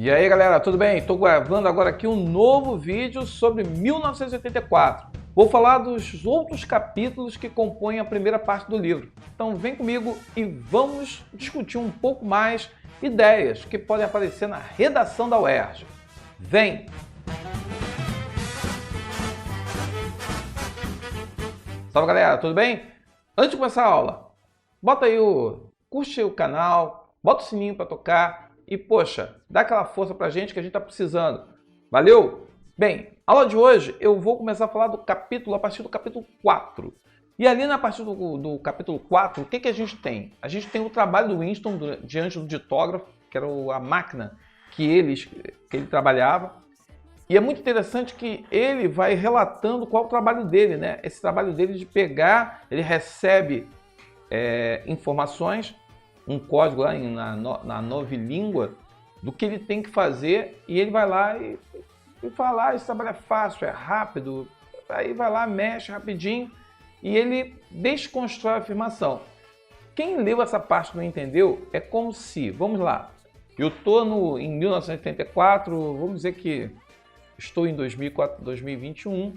E aí galera, tudo bem? Estou gravando agora aqui um novo vídeo sobre 1984. Vou falar dos outros capítulos que compõem a primeira parte do livro. Então vem comigo e vamos discutir um pouco mais ideias que podem aparecer na redação da UERJ. Vem! Salve galera, tudo bem? Antes de começar a aula, bota aí curte o canal, bota o sininho para tocar e, poxa, dá aquela força pra gente que a gente tá precisando. Valeu? Bem, a aula de hoje eu vou começar a falar do capítulo, a partir do capítulo 4. E ali na partir do capítulo 4, o que a gente tem? A gente tem o trabalho do Winston diante do ditógrafo, que era a máquina que ele trabalhava. E é muito interessante que ele vai relatando qual é o trabalho dele, né? Esse trabalho dele de pegar, ele recebe informações, um código lá na novilíngua do que ele tem que fazer, e ele vai lá e fala, esse trabalho é fácil, é rápido, aí vai lá, mexe rapidinho e ele desconstrói a afirmação. Quem leu essa parte e não entendeu, é como se, vamos lá, eu estou em 1984, vamos dizer que estou em 2021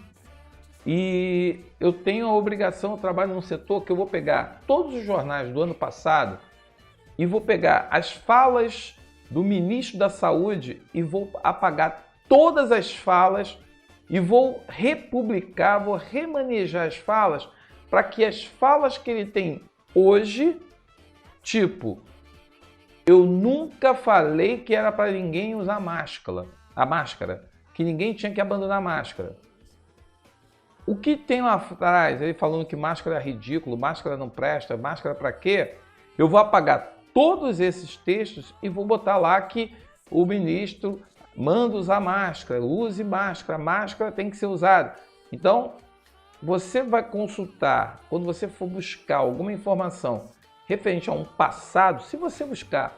e eu tenho a obrigação, eu trabalho num setor que eu vou pegar todos os jornais do ano passado e vou pegar as falas do ministro da Saúde e vou apagar todas as falas e vou republicar, vou remanejar as falas para que as falas que ele tem hoje, tipo, eu nunca falei que era para ninguém usar a máscara, que ninguém tinha que abandonar a máscara. O que tem lá atrás, ele falando que máscara é ridículo, máscara não presta, máscara para quê? Eu vou apagar todos esses textos e vou botar lá que o ministro manda usar máscara, use máscara, máscara tem que ser usada. Então, você vai consultar, quando você for buscar alguma informação referente a um passado, se você buscar,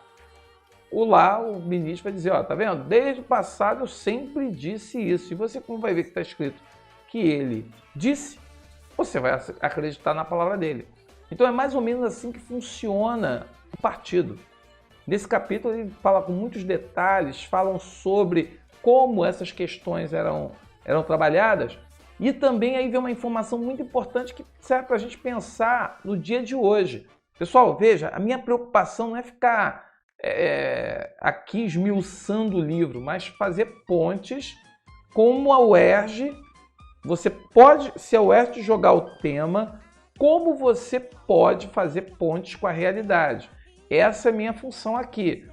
o ministro vai dizer, ó, tá vendo? Desde o passado eu sempre disse isso. E você, como vai ver que está escrito que ele disse, você vai acreditar na palavra dele. Então é mais ou menos assim que funciona o partido. Nesse capítulo ele fala com muitos detalhes, falam sobre como essas questões eram trabalhadas, e também aí vem uma informação muito importante que serve para a gente pensar no dia de hoje. Pessoal, veja, a minha preocupação não é ficar aqui esmiuçando o livro, mas fazer pontes como a UERJ. Você pode, se a UERJ jogar o tema, como você pode fazer pontes com a realidade. Essa é a minha função aqui.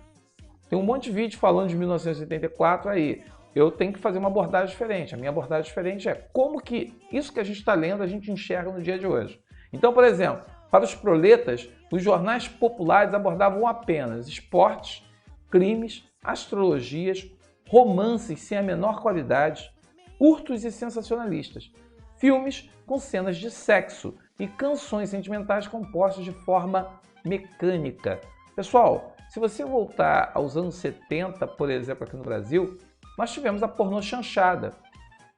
Tem um monte de vídeo falando de 1984 aí. Eu tenho que fazer uma abordagem diferente. A minha abordagem diferente é como que isso que a gente está lendo a gente enxerga no dia de hoje. Então, por exemplo, para os proletas, os jornais populares abordavam apenas esportes, crimes, astrologias, romances sem a menor qualidade, curtos e sensacionalistas, filmes com cenas de sexo e canções sentimentais compostas de forma mecânica. Pessoal, se você voltar aos anos 70, por exemplo, aqui no Brasil, nós tivemos a pornô chanchada.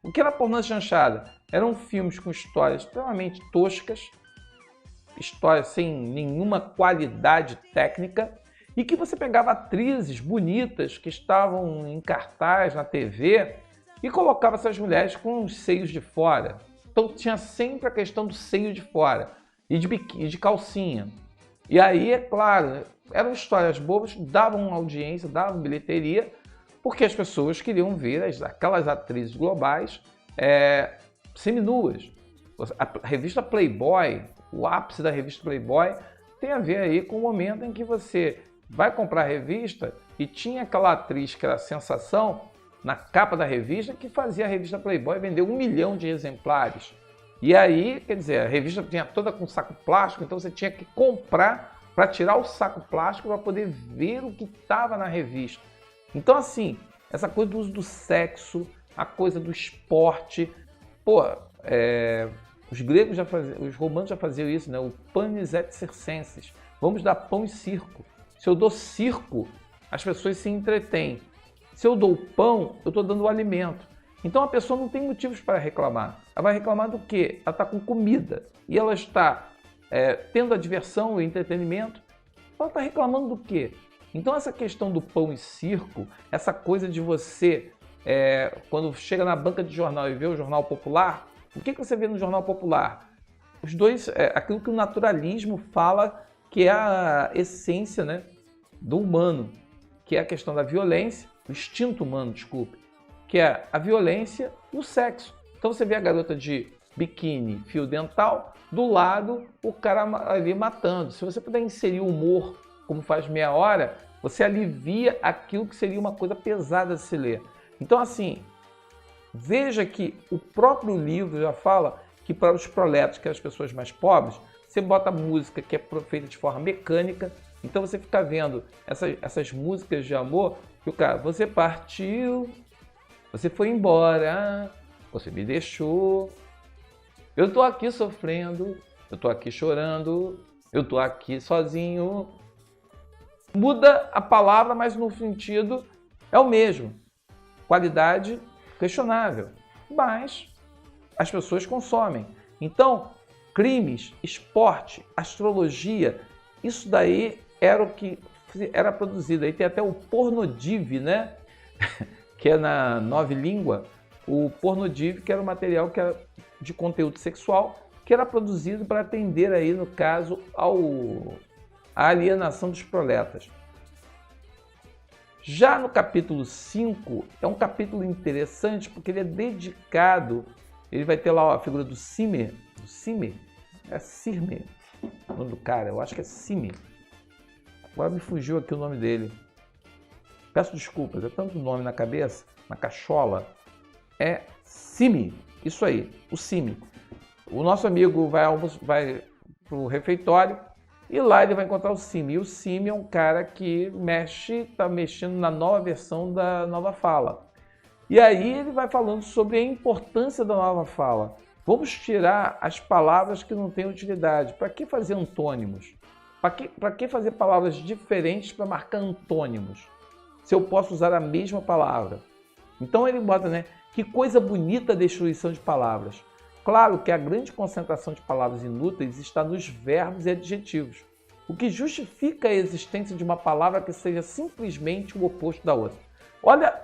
O que era a pornô chanchada? Eram filmes com histórias extremamente toscas, histórias sem nenhuma qualidade técnica, e que você pegava atrizes bonitas que estavam em cartaz na TV e colocava essas mulheres com os seios de fora. Então tinha sempre a questão do seio de fora e de calcinha. E aí, é claro, eram histórias bobas, davam audiência, davam bilheteria, porque as pessoas queriam ver aquelas atrizes globais seminuas. A revista Playboy, o ápice da revista Playboy, tem a ver aí com o momento em que você vai comprar a revista e tinha aquela atriz que era a sensação na capa da revista que fazia a revista Playboy vender 1 milhão de exemplares. E aí, quer dizer, a revista tinha toda com saco plástico, então você tinha que comprar para tirar o saco plástico para poder ver o que estava na revista. Então, assim, essa coisa do uso do sexo, a coisa do esporte, os gregos os romanos já faziam isso, né? O panis et circenses. Vamos dar pão e circo. Se eu dou circo, as pessoas se entretêm. Se eu dou pão, eu estou dando o alimento. Então a pessoa não tem motivos para reclamar. Ela vai reclamar do quê? Ela está com comida e ela está tendo a diversão e entretenimento. Ela está reclamando do quê? Então essa questão do pão e circo, essa coisa de você, quando chega na banca de jornal e vê o Jornal Popular, o que você vê no Jornal Popular? Os dois, aquilo que o naturalismo fala que é a essência, né, do humano, que é a questão da violência, o instinto humano, desculpe, que é a violência e o sexo. Então você vê a garota de biquíni, fio dental, do lado o cara ali matando. Se você puder inserir humor, como faz Meia Hora, você alivia aquilo que seria uma coisa pesada de se ler. Então assim, veja que o próprio livro já fala que para os proletos, que são as pessoas mais pobres, você bota música que é feita de forma mecânica, então você fica vendo essas músicas de amor, que o cara, você partiu, você foi embora, você me deixou, eu tô aqui sofrendo, eu tô aqui chorando, eu tô aqui sozinho. Muda a palavra, mas no sentido é o mesmo. Qualidade questionável, mas as pessoas consomem. Então, crimes, esporte, astrologia, isso daí era o que era produzido. Aí tem até o pornodiv, né? Que é na Nova Língua, o pornodiv, que era o material que era de conteúdo sexual, que era produzido para atender aí, no caso, à alienação dos proletas. Já no capítulo 5, é um capítulo interessante porque ele é dedicado, ele vai ter lá a figura do Simer, é Sirme, o nome do cara, eu acho que é Simer. Agora me fugiu aqui o nome dele. Peço desculpas, é tanto nome na cabeça, na cachola. É Sime, isso aí, o Sime. O nosso amigo vai para o refeitório e lá ele vai encontrar o Sime. E o Sime é um cara que está mexendo na nova versão da nova fala. E aí ele vai falando sobre a importância da nova fala. Vamos tirar as palavras que não têm utilidade. Para que fazer antônimos? Para que fazer palavras diferentes para marcar antônimos? Se eu posso usar a mesma palavra. Então ele bota, né? Que coisa bonita a destruição de palavras. Claro que a grande concentração de palavras inúteis está nos verbos e adjetivos, o que justifica a existência de uma palavra que seja simplesmente o oposto da outra. Olha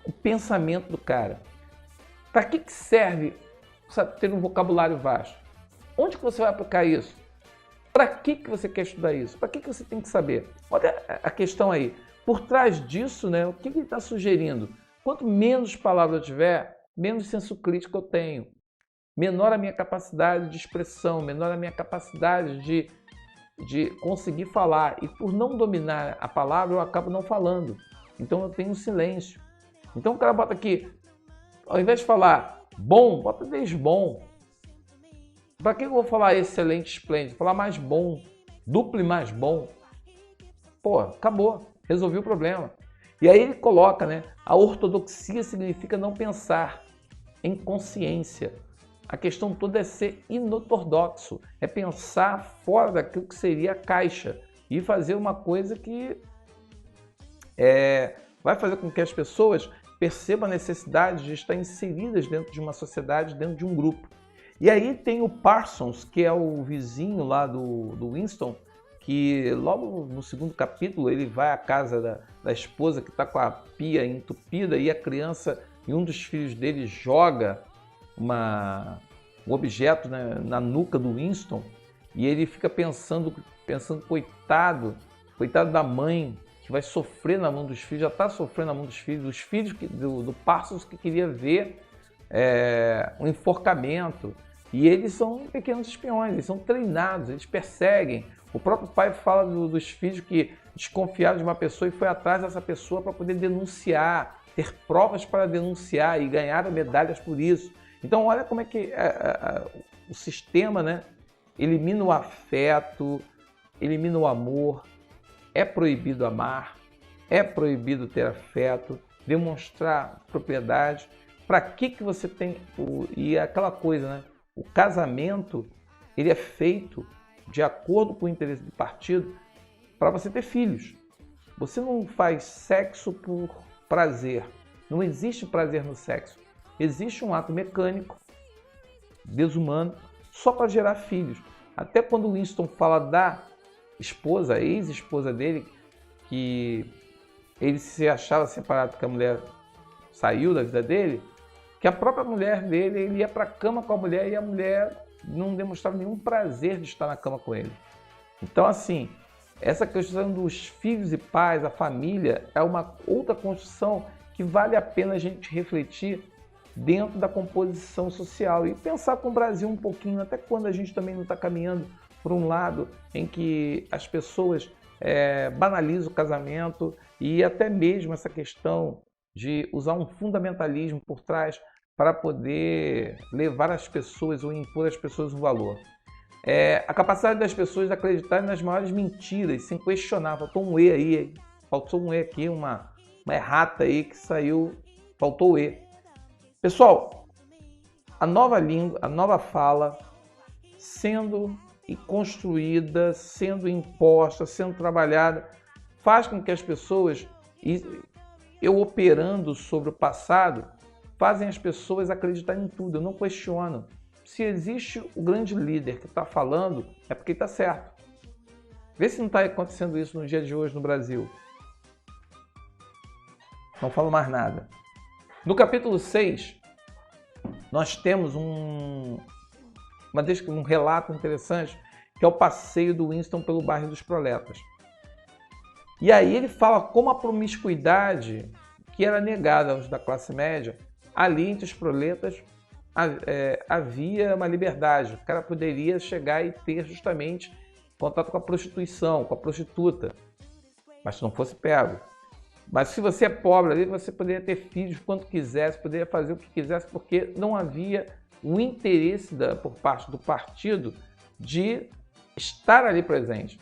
o pensamento do cara. Para que serve ter um vocabulário vasto? Onde que você vai aplicar isso? Para que você quer estudar isso? Para que você tem que saber? Olha a questão aí. Por trás disso, né, o que ele está sugerindo? Quanto menos palavras eu tiver, menos senso crítico eu tenho. Menor a minha capacidade de expressão, menor a minha capacidade de conseguir falar. E por não dominar a palavra, eu acabo não falando. Então eu tenho um silêncio. Então o cara bota aqui, ao invés de falar bom, bota desbom. Para que eu vou falar excelente, esplêndido? Falar mais bom, duplo e mais bom. Pô, acabou, resolvi o problema. E aí ele coloca, né? A ortodoxia significa não pensar em consciência. A questão toda é ser inortodoxo, é pensar fora daquilo que seria a caixa e fazer uma coisa que vai fazer com que as pessoas percebam a necessidade de estar inseridas dentro de uma sociedade, dentro de um grupo. E aí tem o Parsons, que é o vizinho lá do Winston, que logo no segundo capítulo ele vai à casa da esposa que está com a pia entupida e a criança e um dos filhos dele joga um objeto, né, na nuca do Winston e ele fica pensando coitado da mãe que vai sofrer na mão dos filhos, já está sofrendo na mão dos filhos do Parsons que queria ver um enforcamento. E eles são pequenos espiões, eles são treinados, eles perseguem. O próprio pai fala dos filhos que desconfiaram de uma pessoa e foi atrás dessa pessoa para poder denunciar, ter provas para denunciar e ganhar medalhas por isso. Então olha como é que o sistema, né, elimina o afeto, elimina o amor, é proibido amar, é proibido ter afeto, demonstrar propriedade. Para que você tem... E aquela coisa, né? O casamento, ele é feito de acordo com o interesse do partido para você ter filhos. Você não faz sexo por prazer. Não existe prazer no sexo. Existe um ato mecânico, desumano, só para gerar filhos. Até quando o Winston fala da esposa, a ex-esposa dele, que ele se achava separado porque a mulher saiu da vida dele, que a própria mulher dele, ele ia para a cama com a mulher e a mulher não demonstrava nenhum prazer de estar na cama com ele. Então, assim, essa questão dos filhos e pais, a família, é uma outra construção que vale a pena a gente refletir dentro da composição social e pensar com o Brasil um pouquinho, até quando a gente também não está caminhando por um lado em que as pessoas banalizam o casamento e até mesmo essa questão de usar um fundamentalismo por trás para poder levar as pessoas ou impor às pessoas um valor. A capacidade das pessoas de acreditarem nas maiores mentiras, sem questionar. Faltou um E aí, faltou um E aqui, uma errata aí que saiu, faltou o E. Pessoal, a nova língua, a nova fala, sendo construída, sendo imposta, sendo trabalhada, faz com que as pessoas, eu operando sobre o passado, fazem as pessoas acreditarem em tudo. Eu não questiono. Se existe o grande líder que está falando, é porque está certo. Vê se não está acontecendo isso no dia de hoje no Brasil. Não falo mais nada. No capítulo 6, nós temos um relato interessante, que é o passeio do Winston pelo bairro dos Proletas. E aí ele fala como a promiscuidade que era negada aos da classe média, ali entre os proletas havia uma liberdade. O cara poderia chegar e ter justamente contato com a prostituição, com a prostituta, mas se não fosse pego. Mas se você é pobre ali, você poderia ter filhos quanto quisesse, poderia fazer o que quisesse, porque não havia o interesse por parte do partido de estar ali presente.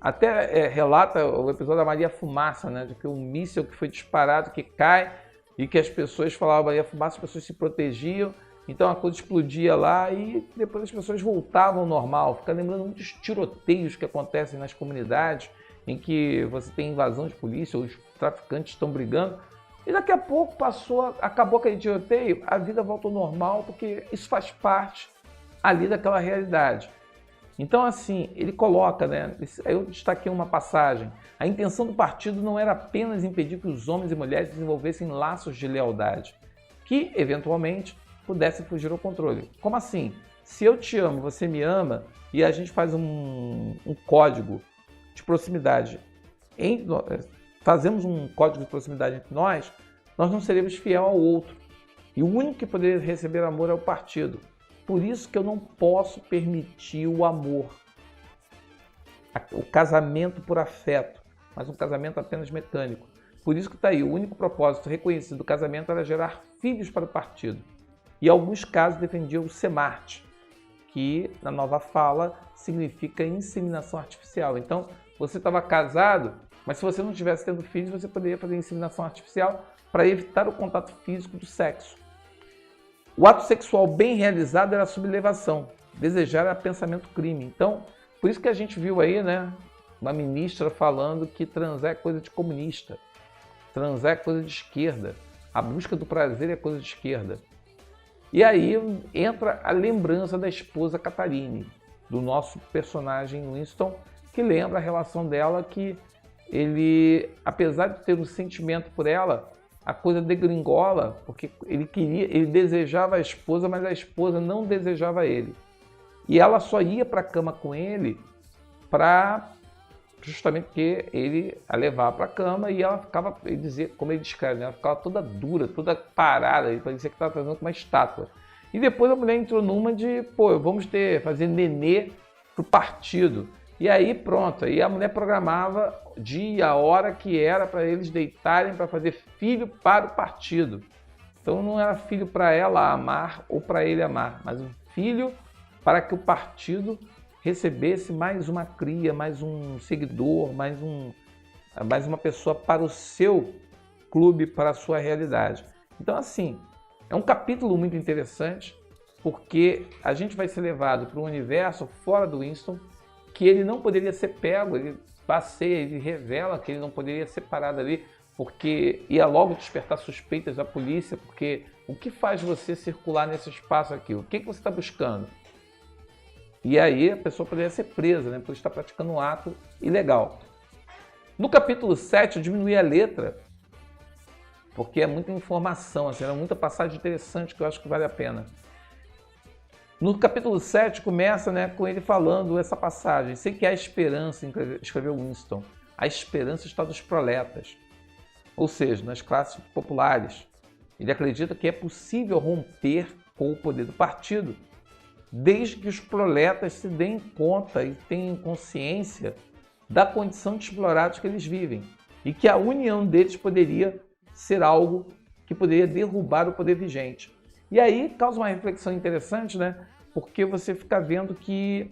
Até relata o episódio da Maria Fumaça, né, de que um míssil que foi disparado, que cai, e que as pessoas falavam Maria Fumaça, as pessoas se protegiam, então a coisa explodia lá e depois as pessoas voltavam ao normal. Fica lembrando muitos tiroteios que acontecem nas comunidades, em que você tem invasão de polícia, os traficantes estão brigando, e daqui a pouco acabou aquele tiroteio, a vida volta ao normal, porque isso faz parte ali daquela realidade. Então, assim, ele coloca, né? Eu destaquei uma passagem. A intenção do partido não era apenas impedir que os homens e mulheres desenvolvessem laços de lealdade, que, eventualmente, pudessem fugir ao controle. Como assim? Se eu te amo, você me ama, e a gente faz um código de proximidade, fazemos um código de proximidade entre nós não seremos fiel ao outro. E o único que poderia receber amor é o partido. Por isso que eu não posso permitir o amor, o casamento por afeto, mas um casamento apenas mecânico. Por isso que está aí, o único propósito reconhecido do casamento era gerar filhos para o partido. E em alguns casos defendia o SEMART, que na nova fala significa inseminação artificial. Então, você estava casado, mas se você não estivesse tendo filhos, você poderia fazer inseminação artificial para evitar o contato físico do sexo. O ato sexual bem realizado era a sublevação. Desejar era pensamento crime. Então, por isso que a gente viu aí, né, uma ministra falando que transar é coisa de comunista. Transar é coisa de esquerda. A busca do prazer é coisa de esquerda. E aí entra a lembrança da esposa Catarine, do nosso personagem Winston, que lembra a relação dela, que ele, apesar de ter um sentimento por ela, a coisa degringola, porque ele desejava a esposa, mas a esposa não desejava ele. E ela só ia para a cama com ele justamente porque ele a levava para a cama e ela ficava, ele dizia, como ele descreve, ela ficava toda dura, toda parada, ele parecia que estava trazendo com uma estátua. E depois a mulher entrou numa de, vamos fazer nenê pro partido. E aí pronto, aí a mulher programava dia, a hora que era para eles deitarem para fazer filho para o partido. Então não era filho para ela amar ou para ele amar, mas um filho para que o partido recebesse mais uma cria, mais um seguidor, mais uma pessoa para o seu clube, para a sua realidade. Então, assim, é um capítulo muito interessante, porque a gente vai ser levado para um universo fora do Winston, que ele não poderia ser pego, ele passeia, ele revela que ele não poderia ser parado ali, porque ia logo despertar suspeitas da polícia, porque o que faz você circular nesse espaço aqui? O que você está buscando? E aí a pessoa poderia ser presa, né, por estar praticando um ato ilegal. No capítulo 7 eu diminuí a letra, porque é muita informação, assim, era muita passagem interessante que eu acho que vale a pena. No capítulo 7 começa, né, com ele falando essa passagem. Sei que há esperança, escreveu Winston. A esperança está nos proletas, ou seja, nas classes populares. Ele acredita que é possível romper com o poder do partido, desde que os proletas se deem conta e tenham consciência da condição de explorados que eles vivem, e que a união deles poderia ser algo que poderia derrubar o poder vigente. E aí causa uma reflexão interessante, né? Porque você fica vendo que,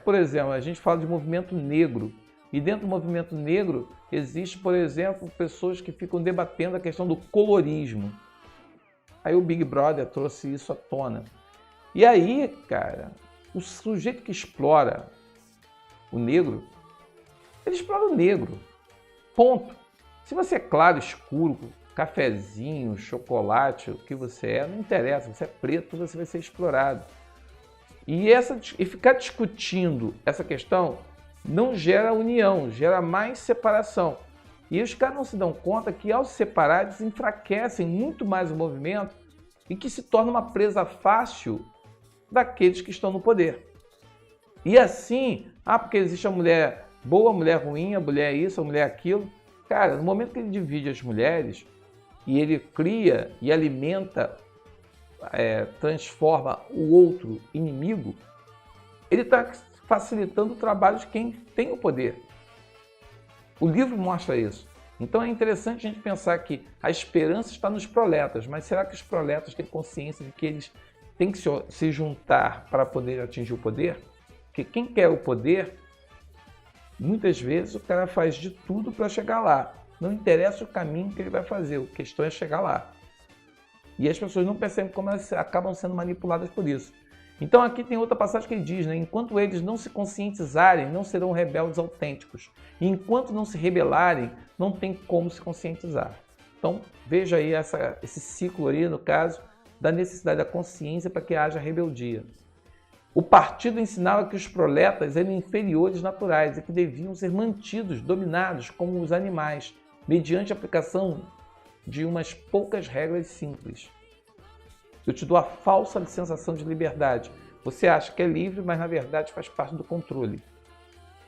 por exemplo, a gente fala de movimento negro, e dentro do movimento negro existe, por exemplo, pessoas que ficam debatendo a questão do colorismo. Aí o Big Brother trouxe isso à tona. E aí, cara, o sujeito que explora o negro, ele explora o negro. Ponto. Se você é claro, escuro, cafezinho, chocolate, o que você é, não interessa. Você é preto, você vai ser explorado. E ficar discutindo essa questão não gera união, gera mais separação. E os caras não se dão conta que, ao se separar, eles enfraquecem muito mais o movimento e que se torna uma presa fácil daqueles que estão no poder. E assim, porque existe a mulher boa, a mulher ruim, a mulher isso, a mulher aquilo. Cara, no momento que ele divide as mulheres e ele cria e alimenta, transforma o outro inimigo, ele está facilitando o trabalho de quem tem o poder. O livro mostra isso. Então é interessante a gente pensar que a esperança está nos proletas, mas será que os proletas têm consciência de que eles têm que se juntar para poder atingir o poder? Porque quem quer o poder, muitas vezes o cara faz de tudo para chegar lá. Não interessa o caminho que ele vai fazer, a questão é chegar lá. E as pessoas não percebem como elas acabam sendo manipuladas por isso. Então aqui tem outra passagem que ele diz, né? Enquanto eles não se conscientizarem, não serão rebeldes autênticos. E enquanto não se rebelarem, não tem como se conscientizar. Então veja aí esse ciclo aí, no caso, da necessidade da consciência para que haja rebeldia. O partido ensinava que os proletas eram inferiores naturais e que deviam ser mantidos, dominados como os animais, mediante a aplicação de umas poucas regras simples. Eu te dou a falsa sensação de liberdade. Você acha que é livre, mas na verdade faz parte do controle.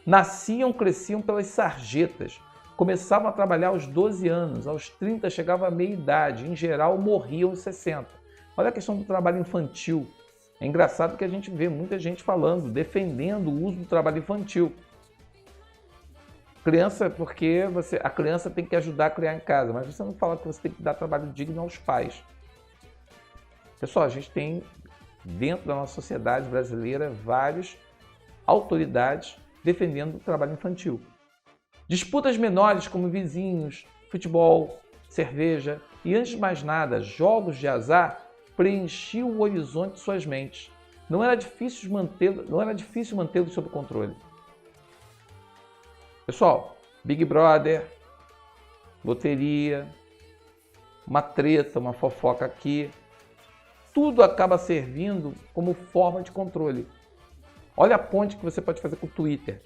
Nasciam, cresciam pelas sarjetas. Começavam a trabalhar aos 12 anos, aos 30 chegavam à meia-idade, em geral morriam aos 60. Olha a questão do trabalho infantil. É engraçado que a gente vê muita gente falando, defendendo o uso do trabalho infantil. Criança, porque a criança tem que ajudar a criar em casa, mas você não fala que você tem que dar trabalho digno aos pais. Pessoal, a gente tem dentro da nossa sociedade brasileira várias autoridades defendendo o trabalho infantil. Disputas menores como vizinhos, futebol, cerveja e, antes de mais nada, jogos de azar preenchiam o horizonte de suas mentes. Não era difícil mantê-los sob controle. Pessoal, Big Brother, loteria, uma treta, uma fofoca aqui, tudo acaba servindo como forma de controle. Olha a ponte que você pode fazer com o Twitter.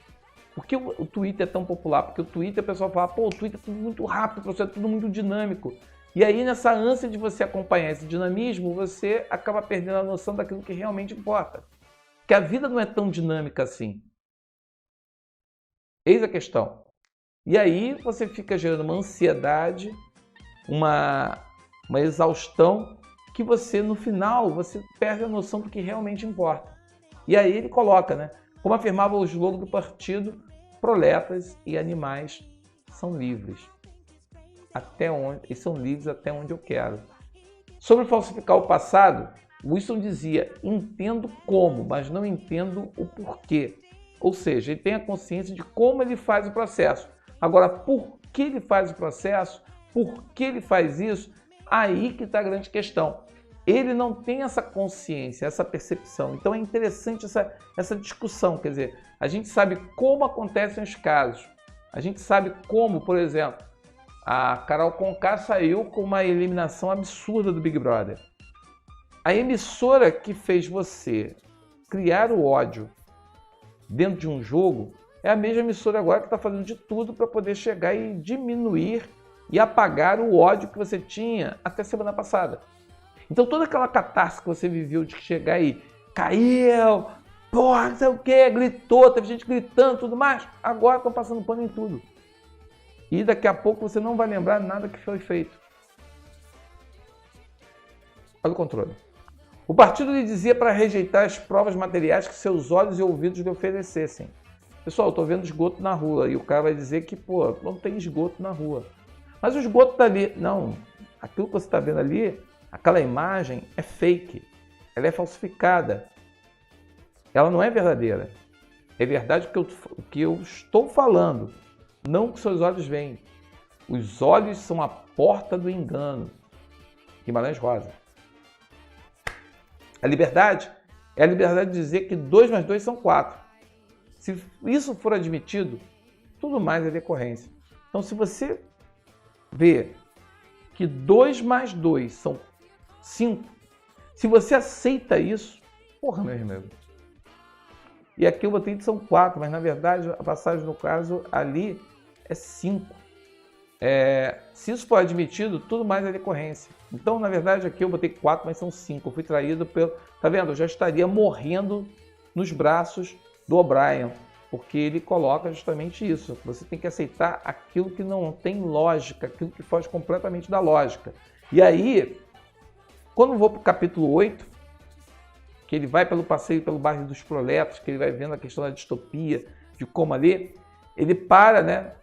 Por que o Twitter é tão popular? Porque o Twitter, o pessoal fala, o Twitter é tudo muito rápido, é tudo muito dinâmico. E aí, nessa ânsia de você acompanhar esse dinamismo, você acaba perdendo a noção daquilo que realmente importa. Que a vida não é tão dinâmica assim. Eis a questão. E aí você fica gerando uma ansiedade, uma exaustão, que você, no final, você perde a noção do que realmente importa. E aí ele coloca, né? Como afirmava o slogan do partido, proletas e animais são livres. E são livres até onde eu quero. Sobre falsificar o passado, Winston dizia, entendo como, mas não entendo o porquê. Ou seja, ele tem a consciência de como ele faz o processo. Agora, por que ele faz o processo? Por que ele faz isso? Aí que está a grande questão. Ele não tem essa consciência, essa percepção. Então é interessante essa discussão. Quer dizer, a gente sabe como acontecem os casos. A gente sabe como, por exemplo, a Carol Conká saiu com uma eliminação absurda do Big Brother. A emissora que fez você criar o ódio dentro de um jogo é a mesma emissora agora que está fazendo de tudo para poder chegar e diminuir e apagar o ódio que você tinha até semana passada. Então toda aquela catarse que você viveu de chegar aí, caiu, porra, não sei o que, gritou, teve gente gritando, tudo mais, agora estão passando pano em tudo. E daqui a pouco você não vai lembrar nada que foi feito. Olha o controle. O partido lhe dizia para rejeitar as provas materiais que seus olhos e ouvidos lhe oferecessem. Pessoal, eu estou vendo esgoto na rua. E o cara vai dizer que, pô, não tem esgoto na rua. Mas o esgoto está ali. Não, aquilo que você está vendo ali, aquela imagem é fake. Ela é falsificada. Ela não é verdadeira. É verdade o que eu estou falando. Não o que seus olhos veem. Os olhos são a porta do engano. Guimarães Rosa. A liberdade é a liberdade de dizer que 2 mais 2 são 4. Se isso for admitido, tudo mais é decorrência. Então, se você vê que 2 mais 2 são 5, se você aceita isso, porra, meu irmão. E aqui eu botei que são 4, mas na verdade a passagem no caso ali é 5. Se isso for admitido, tudo mais é decorrência. Então, na verdade, aqui eu botei 4, mas são 5. Eu fui traído pelo... Tá vendo? Eu já estaria morrendo nos braços do O'Brien, porque ele coloca justamente isso. Você tem que aceitar aquilo que não tem lógica, aquilo que foge completamente da lógica. E aí, quando eu vou para o capítulo 8, que ele vai pelo passeio pelo bairro dos proletos, que ele vai vendo a questão da distopia, de como ali, ele para, né?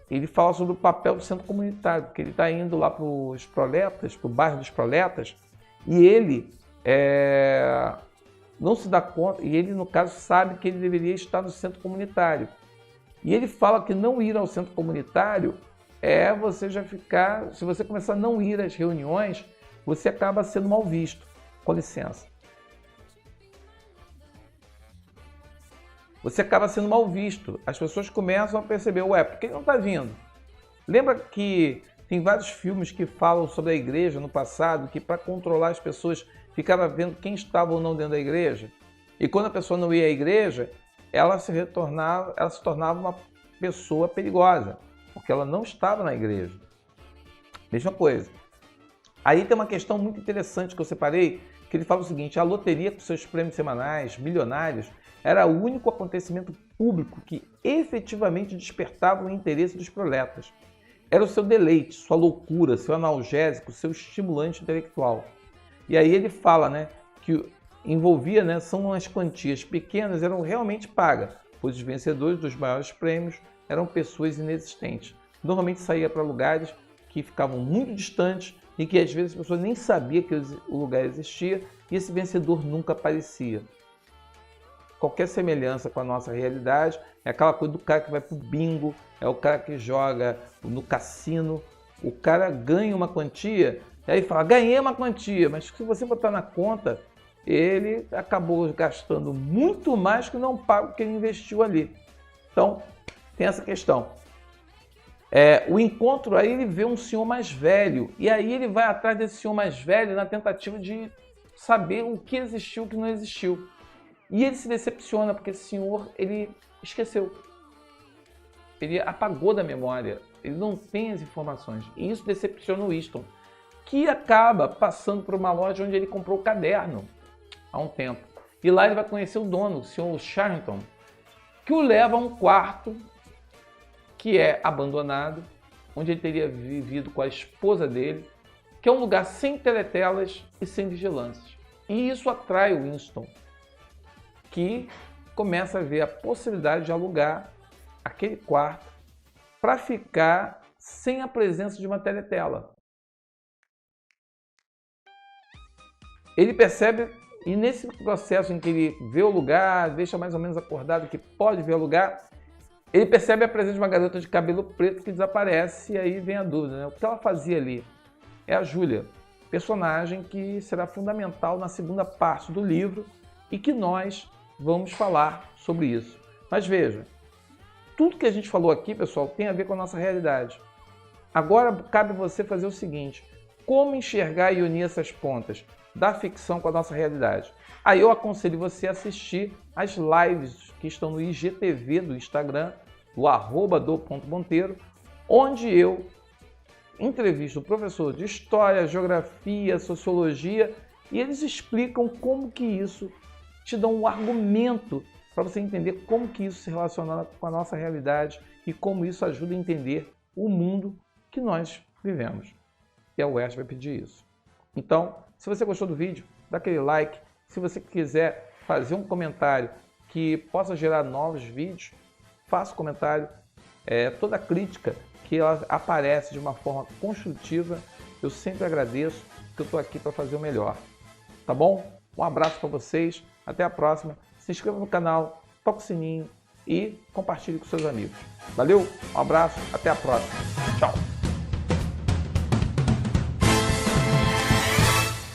Ele fala sobre o papel do centro comunitário, porque ele está indo lá para os proletas, para o bairro dos proletas, e ele não se dá conta, e ele, no caso, sabe que ele deveria estar no centro comunitário. E ele fala que não ir ao centro comunitário é você já ficar... Se você começar a não ir às reuniões, você acaba sendo mal visto. Com licença. Você acaba sendo mal visto. As pessoas começam a perceber, ué, por que ele não está vindo? Lembra que tem vários filmes que falam sobre a igreja no passado, que para controlar as pessoas ficava vendo quem estava ou não dentro da igreja? E quando a pessoa não ia à igreja, ela se tornava uma pessoa perigosa, porque ela não estava na igreja. Mesma coisa. Aí tem uma questão muito interessante que eu separei, que ele fala o seguinte: a loteria com seus prêmios semanais, milionários, era o único acontecimento público que efetivamente despertava o interesse dos proletas. Era o seu deleite, sua loucura, seu analgésico, seu estimulante intelectual. E aí ele fala, né, que envolvia, né, são as quantias pequenas, eram realmente pagas, pois os vencedores dos maiores prêmios eram pessoas inexistentes. Normalmente saía para lugares que ficavam muito distantes e que às vezes as pessoas nem sabiam que o lugar existia e esse vencedor nunca aparecia. Qualquer semelhança com a nossa realidade é aquela coisa do cara que vai para o bingo, é o cara que joga no cassino, o cara ganha uma quantia, e aí fala, ganhei uma quantia, mas se você botar na conta, ele acabou gastando muito mais que não paga o que ele investiu ali. Então, tem essa questão. O encontro aí, ele vê um senhor mais velho, e aí ele vai atrás desse senhor mais velho na tentativa de saber o que existiu e o que não existiu. E ele se decepciona, porque esse senhor, ele esqueceu. Ele apagou da memória. Ele não tem as informações. E isso decepciona o Winston, que acaba passando por uma loja onde ele comprou o caderno há um tempo. E lá ele vai conhecer o dono, o senhor Charrington, que o leva a um quarto que é abandonado, onde ele teria vivido com a esposa dele, que é um lugar sem teletelas e sem vigilâncias. E isso atrai o Winston, que começa a ver a possibilidade de alugar aquele quarto para ficar sem a presença de uma teletela. Ele percebe, e nesse processo em que ele vê o lugar, deixa mais ou menos acordado que pode ver o lugar, ele percebe a presença de uma garota de cabelo preto que desaparece, e aí vem a dúvida, né? O que ela fazia ali? É a Júlia, personagem que será fundamental na segunda parte do livro e que nós vamos falar sobre isso. Mas veja, tudo que a gente falou aqui, pessoal, tem a ver com a nossa realidade. Agora cabe você fazer o seguinte: como enxergar e unir essas pontas? da ficção com a nossa realidade. Aí eu aconselho você a assistir as lives que estão no IGTV do Instagram, do @do.monteiro, onde eu entrevisto o professor de História, Geografia, Sociologia, e eles explicam como que isso te dá um argumento para você entender como que isso se relaciona com a nossa realidade e como isso ajuda a entender o mundo que nós vivemos. E a UERJ vai pedir isso. Então, se você gostou do vídeo, dá aquele like. Se você quiser fazer um comentário que possa gerar novos vídeos, faça um comentário. Toda crítica que ela aparece de uma forma construtiva, eu sempre agradeço, porque eu estou aqui para fazer o melhor. Tá bom? Um abraço para vocês, até a próxima. Se inscreva no canal, toque o sininho e compartilhe com seus amigos. Valeu, um abraço, até a próxima. Tchau!